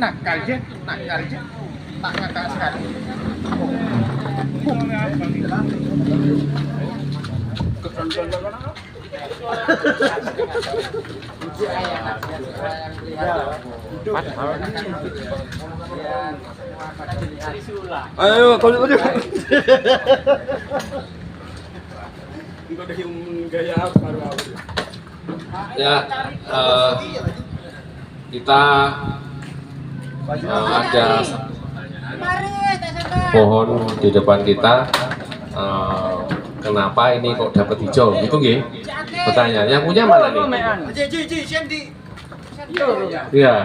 nakal je, tak ngakak sekali. Ayo, tunjuk. Ya, kita ada pohon di depan kita. Kenapa ini kok dapat hijau? Itu nggih. Pertanyaannya punya mana nih? Iya.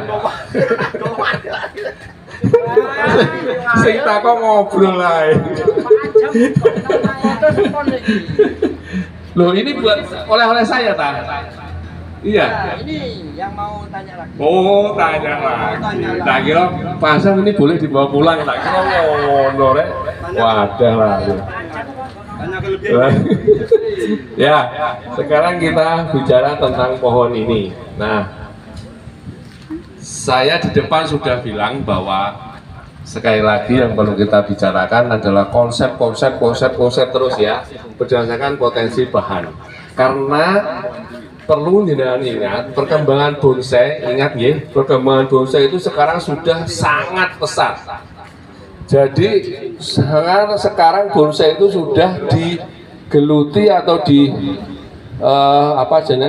Sing tak kok ngobrol ae. Loh, ini buat oleh-oleh saya tak? Iya. Nah, ini yang mau tanya lagi. Oh, tanya lagi. Tak kira pasang ini boleh dibawa pulang. Tak kira ngono rek. Wadah lah. Ya, sekarang kita bicara tentang pohon ini. Nah, saya di depan sudah bilang bahwa sekali lagi yang perlu kita bicarakan adalah konsep terus ya, berdasarkan potensi bahan. Karena perlu ingat perkembangan bonsai, ingat ya, perkembangan bonsai itu sekarang sudah sangat pesat. Jadi sekarang bonsai itu sudah digeluti atau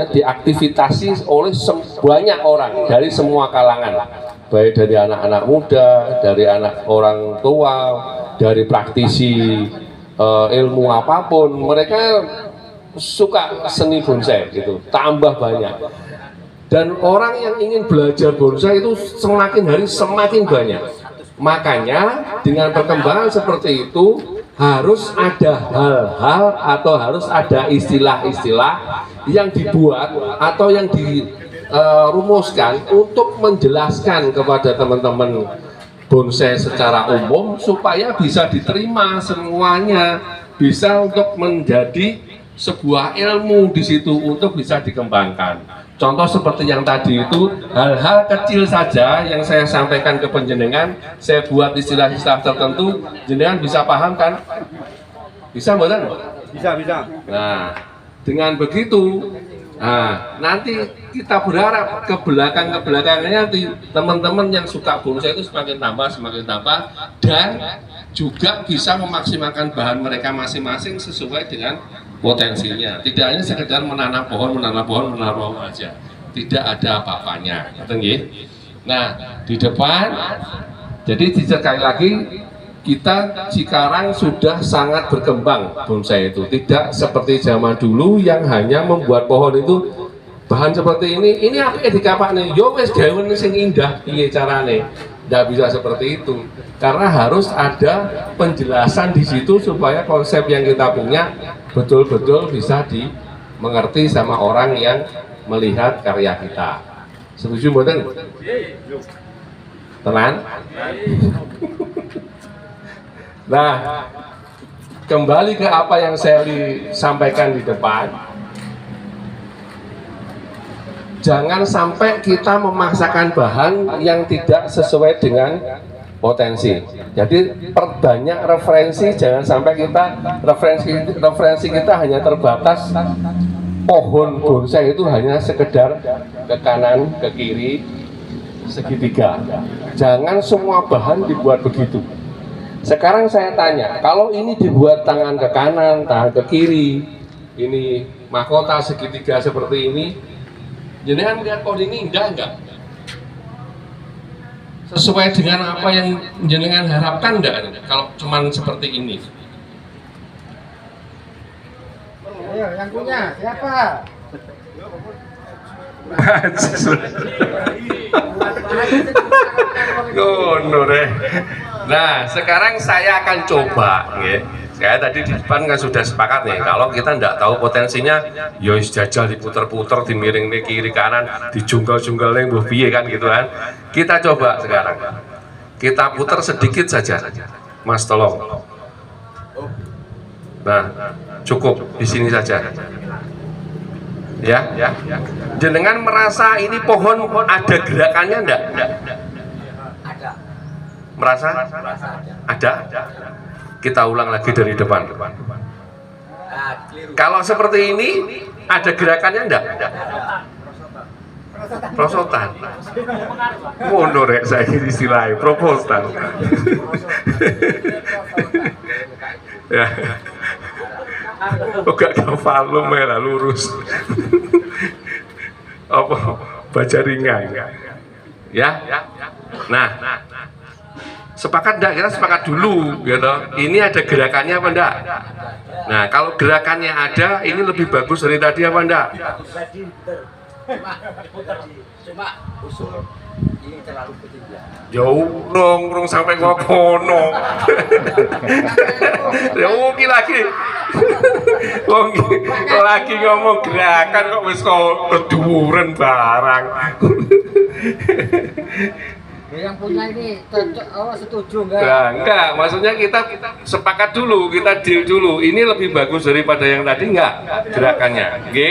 diaktivitasi oleh banyak orang dari semua kalangan, baik dari anak-anak muda, dari anak orang tua, dari praktisi ilmu apapun, mereka suka seni bonsai gitu, tambah banyak. Dan orang yang ingin belajar bonsai itu semakin hari semakin banyak. Makanya dengan perkembangan seperti itu harus ada hal-hal atau harus ada istilah-istilah yang dibuat atau yang dirumuskan untuk menjelaskan kepada teman-teman bonsai secara umum supaya bisa diterima semuanya, bisa untuk menjadi sebuah ilmu di situ untuk bisa dikembangkan. Contoh seperti yang tadi itu, hal-hal kecil saja yang saya sampaikan ke penjenengan, saya buat istilah-istilah tertentu, jenengan bisa paham kan? Bisa bukan? Bisa. Nah, dengan begitu, nanti kita berharap ke belakangnya nanti teman-teman yang suka bonsai itu semakin tambah, dan juga bisa memaksimalkan bahan mereka masing-masing sesuai dengan potensinya. Tidak hanya sekedar menanam pohon aja. Tidak ada apa-apanya. Nah, di depan, jadi sekali lagi kita sekarang sudah sangat berkembang bonsai itu. Tidak seperti zaman dulu yang hanya membuat pohon itu bahan seperti ini apa yang dikapak nih? Yo wes gawe sing indah, piye carane? Tidak bisa seperti itu, karena harus ada penjelasan di situ supaya konsep yang kita punya betul-betul bisa dimengerti sama orang yang melihat karya kita. Setuju mboten? Tenan? Nah, kembali ke apa yang saya sampaikan di depan. Jangan sampai kita memaksakan bahan yang tidak sesuai dengan potensi. Jadi perbanyak referensi, jangan sampai kita referensi kita hanya terbatas pohon bonsai itu hanya sekedar ke kanan, ke kiri, segitiga. Jangan semua bahan dibuat begitu. Sekarang saya tanya, kalau ini dibuat tangan ke kanan, tangan ke kiri, ini mahkota segitiga seperti ini, jenengan lihat pohon ini indah enggak? Sesuai dengan apa yang jenengan harapkan enggak? Kalau cuman seperti ini. Ayo, yang punya siapa? Nah, sekarang saya akan coba, ya. Saya tadi di depan kan sudah sepakat nih, kalau kita tidak tahu potensinya, ya jajal diputer-puter, dimiring nih kiri kanan, dijunggal-junggal yang piye kan gitu kan. Kita coba sekarang, kita putar sedikit saja, Mas tolong. Nah, cukup di sini saja. Ya. Jenengan merasa ini pohon ada gerakannya enggak? Merasa? Ada? Kita ulang lagi dari depan. Kalau seperti ini, ada gerakannya enggak? Prosotan. Ngono rek saya istilahnya propostan. Ya. Gak kepala merah lurus. Apa baca ringan ya? Nah, sepakat enggak? Kita sepakat dulu gitu. Ini ada gerakannya apa enggak? Nah, kalau gerakannya ada, ini lebih bagus dari tadi apa enggak? Cuma usul ini terlalu ketinggian. Jauh rong sampai ngono. Ya mungkin lagi. Lagi ngomong gerakan kok wis kok keduren barang. Yang punya ini setuju enggak? Nah, enggak, maksudnya kita sepakat dulu, kita deal dulu. Ini lebih bagus daripada yang tadi enggak gerakannya. Oke?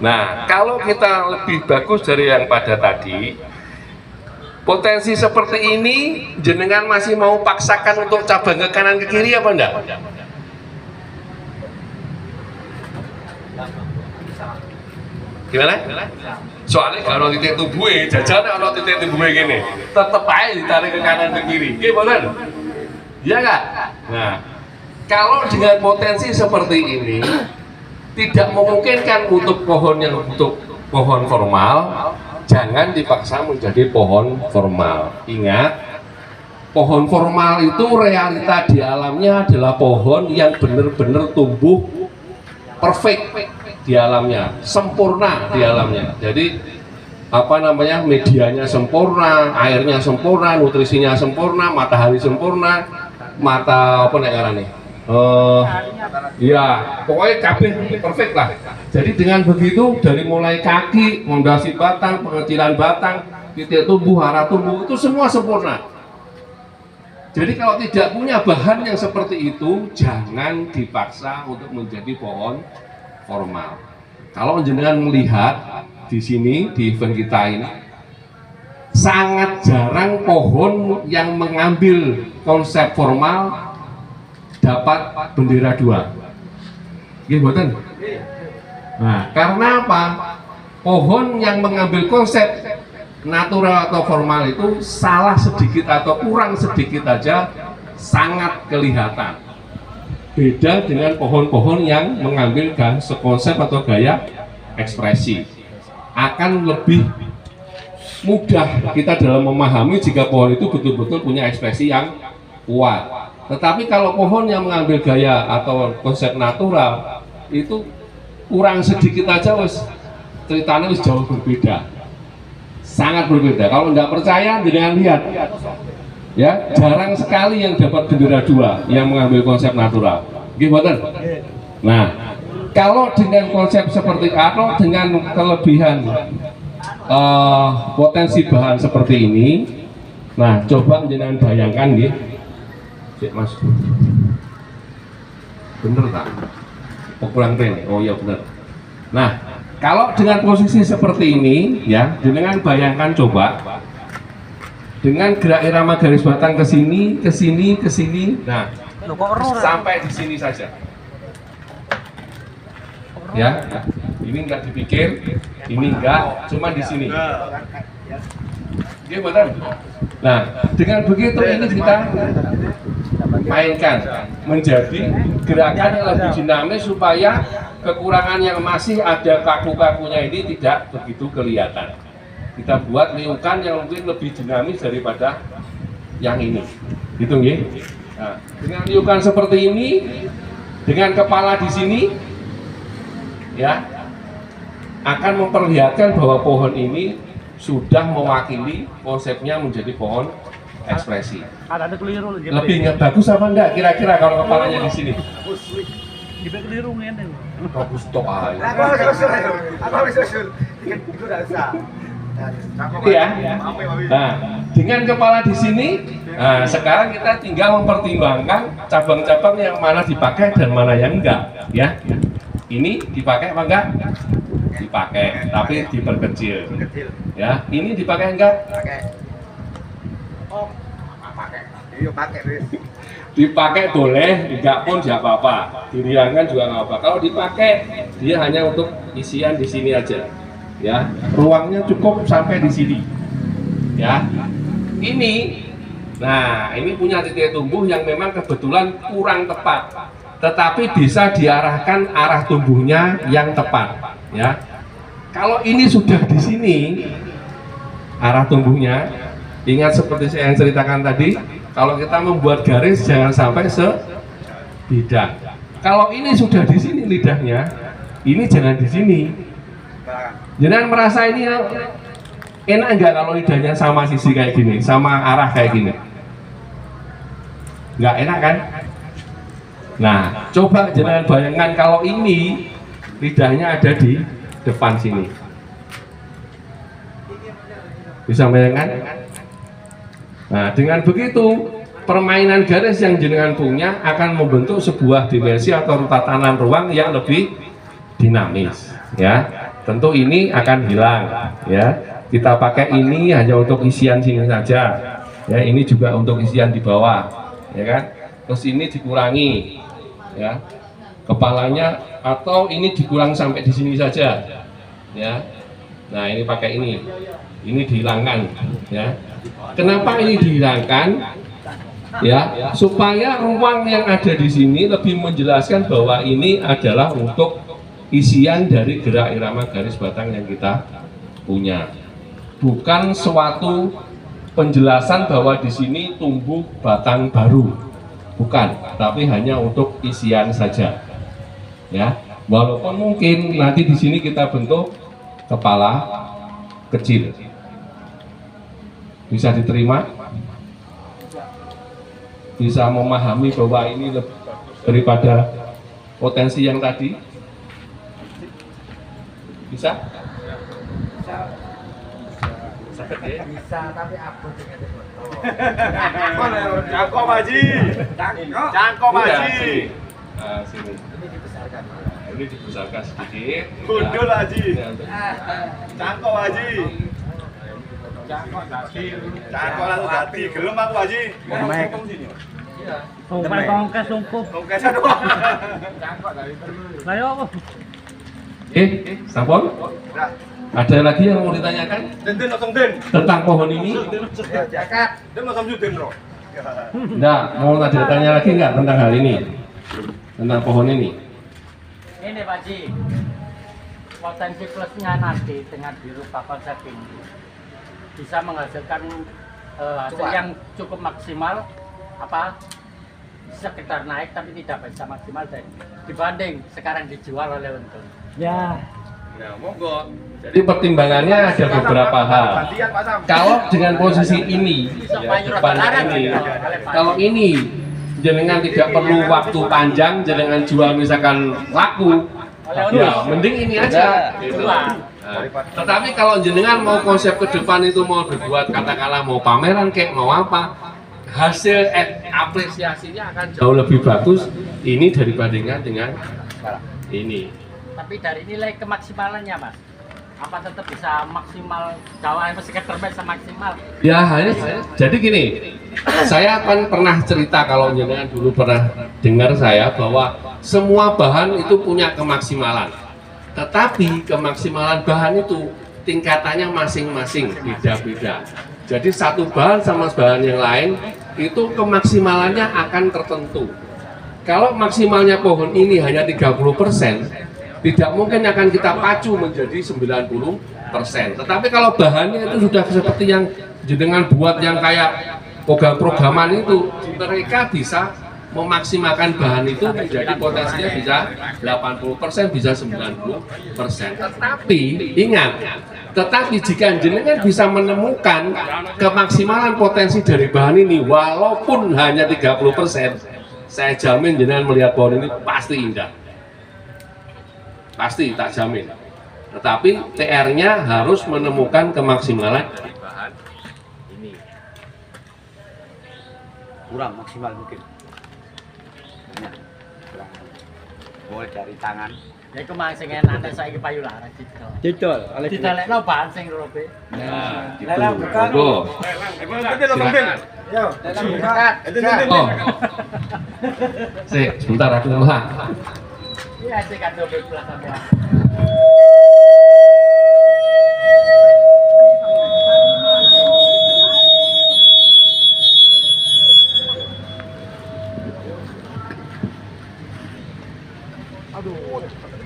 Nah, kalau kita lebih bagus dari yang pada tadi, potensi seperti ini jenengan masih mau paksakan untuk cabang ke kanan ke kiri apa enggak? Gimana? Soalnya kalau titik tubuhnya, jajan kalau titik tubuhnya gini, tetep aja ditarik ke kanan ke kiri. Gimana? Iya nggak? Nah, kalau dengan potensi seperti ini, tidak memungkinkan untuk pohon yang untuk pohon formal, jangan dipaksa menjadi pohon formal. Ingat, pohon formal itu realita di alamnya adalah pohon yang benar-benar tumbuh perfect di alamnya, sempurna di alamnya. Jadi apa namanya, medianya sempurna, airnya sempurna, nutrisinya sempurna, matahari sempurna, mata apa nih? Ya, pokoknya kabeh perfect lah. Jadi dengan begitu dari mulai kaki, fondasi batang, pengecilan batang, titik tumbuh, arah tumbuh itu semua sempurna. Jadi kalau tidak punya bahan yang seperti itu, jangan dipaksa untuk menjadi pohon formal. Kalau jenengan melihat di sini di event kita ini, sangat jarang pohon yang mengambil konsep formal dapat bendera 2. Gimana? Nah, karena apa? Pohon yang mengambil konsep natural atau formal itu salah sedikit atau kurang sedikit aja sangat kelihatan. Beda dengan pohon-pohon yang mengambil konsep atau gaya ekspresi, akan lebih mudah kita dalam memahami jika pohon itu betul-betul punya ekspresi yang kuat. Tetapi kalau pohon yang mengambil gaya atau konsep natural itu kurang sedikit aja wis ceritanya wis jauh berbeda, sangat berbeda. Kalau tidak percaya dengan lihat ya, jarang sekali yang dapat bendera 2 yang mengambil konsep natural. Gimana? Nah, kalau dengan konsep seperti atau dengan kelebihan potensi bahan seperti ini, nah coba jangan bayangkan gitu, Mas, bener tak? Oh, kurang pen? Oh iya bener. Nah, kalau dengan posisi seperti ini, ya, jangan bayangkan coba dengan gerak irama garis batang ke sini, ke sini, ke sini. Nah, sampai di sini saja. Ya, ini enggak dipikir, ini enggak, cuma di sini. Oke, betul. Nah, dengan begitu ini kita mainkan menjadi gerakan yang lebih dinamis supaya kekurangan yang masih ada kaku-kakunya ini tidak begitu kelihatan. Kita buat liukan yang mungkin lebih dinamis daripada yang ini, gitu ya. Nah, dengan liukan seperti ini, dengan kepala di sini, ya, akan memperlihatkan bahwa pohon ini sudah mewakili konsepnya menjadi pohon ekspresi. Ada keliru Lebih bagus apa enggak kira-kira kalau kepalanya di sini? Juga keliru ngene. Bagus toh aja. Aku harus usul. Itu enggak usah. Ya. Nah, dengan kepala di sini, nah sekarang kita tinggal mempertimbangkan cabang-cabang yang mana dipakai dan mana yang enggak, ya. Ini dipakai apa enggak? Dipakai, tapi diperkecil. Ya, ini dipakai enggak? Pakai. Oh, pakai. Yuk pakai wis. Dipakai boleh, tidak pun tidak apa-apa. Dihilangkan juga nggak apa. Kalau dipakai, dia hanya untuk isian di sini aja. Ya, ruangnya cukup sampai di sini. Ya, ini, nah ini punya titik tumbuh yang memang kebetulan kurang tepat, tetapi bisa diarahkan arah tumbuhnya yang tepat. Ya, kalau ini sudah di sini arah tumbuhnya, ingat seperti saya yang ceritakan tadi. Kalau kita membuat garis jangan sampai sebidang. Kalau ini sudah di sini lidahnya, ini jangan di sini. Jangan merasa ini enak enggak kalau lidahnya sama sisi kayak gini, sama arah kayak gini. Enggak enak kan? Nah, coba jangan bayangkan kalau ini lidahnya ada di depan sini. Bisa bayangkan? Nah, dengan begitu permainan garis yang jenengan punya akan membentuk sebuah dimensi atau tatanan ruang yang lebih dinamis. Ya, tentu ini akan hilang. Ya, kita pakai ini hanya untuk isian sini saja. Ya, ini juga untuk isian di bawah. Ya kan? Terus ini dikurangi. Ya, kepalanya atau ini dikurang sampai di sini saja. Ya, nah ini pakai ini dihilangkan. Ya. Kenapa ini dihilangkan? Ya, supaya ruang yang ada di sini lebih menjelaskan bahwa ini adalah untuk isian dari gerak irama garis batang yang kita punya. Bukan suatu penjelasan bahwa di sini tumbuh batang baru. Bukan, tapi hanya untuk isian saja. Ya, walaupun mungkin nanti di sini kita bentuk kepala kecil. Bisa diterima, bisa memahami bahwa ini lebih daripada potensi yang tadi. Bisa? Bisa, tapi abot dengan Cangkok Haji. Cangkok Haji. Nah, sini. ini dibesarkan. Ini dibesarkan sedikit. Gundul Haji. Ini untuk Cangkok Haji. Cangkok langsung hati. Gelem aku Haji. Omek. Sumpah kongkes sungkup. Kongkesan doang. Lah yo. Sampun? Ada lagi yang mau ditanyakan Den langsung den. tentang pohon ini? Jakat. Den langsung den bro. Enggak, mau tanya lagi enggak tentang hal ini? Tentang pohon ini? Ini Pak Ji, potensi plusnya nanti dengan dirupa konsep ini bisa menghasilkan hasil Cuan. yang cukup maksimal, apa sekedar naik tapi tidak bisa maksimal dibanding sekarang dijual oleh untung. Ya. Nah, monggo. Jadi pertimbangannya ada beberapa hal. Gantian Pak Sam. Kalau dengan posisi ini, ya, depan ini, kalau ini jenengan tidak perlu waktu panjang, jenengan jual misalkan laku, ya mending ini aja. Gitu. Nah, tetapi kalau jenengan mau konsep ke depan itu mau dibuat katakanlah mau pameran kayak mau apa, hasil apresiasinya akan jauh lebih bagus ini dibandingkan dengan ini. Tapi dari nilai kemaksimalannya Mas, apa tetap bisa maksimal Jawa sekedar bisa maksimal? Ya hanya jadi gini, saya kan pernah cerita kalau jenengan dulu pernah dengar saya bahwa semua bahan itu punya kemaksimalan, tetapi kemaksimalan bahan itu tingkatannya masing-masing beda-beda. Jadi satu bahan sama bahan yang lain itu kemaksimalannya akan tertentu. Kalau maksimalnya pohon ini hanya 30%, tidak mungkin akan kita pacu menjadi 90%. Tetapi kalau bahannya itu sudah seperti yang jenengan buat yang kayak program-programan itu, mereka bisa memaksimalkan bahan itu menjadi potensinya bisa 80%, bisa 90%. Tetapi ingat, tetapi jika jenengan bisa menemukan kemaksimalan potensi dari bahan ini walaupun hanya 30%, saya jamin jenengan melihat pohon ini pasti indah. Pasti tak jamin. Tetapi TR-nya harus menemukan kemaksimalan dari bahan ini. Kurang maksimal mungkin. Mulai dari tangan. Ya iku mang sing enane saiki payu laras didol. Didol oleh Didolekno bahan sing robe. Nah, Lelang buka. monggo. Gede langsung den. Yo, lelang buka. Itu den. Oh. Sik, sebentar aku ngomong. Iya sik kan robe pulang sampean. Aduh.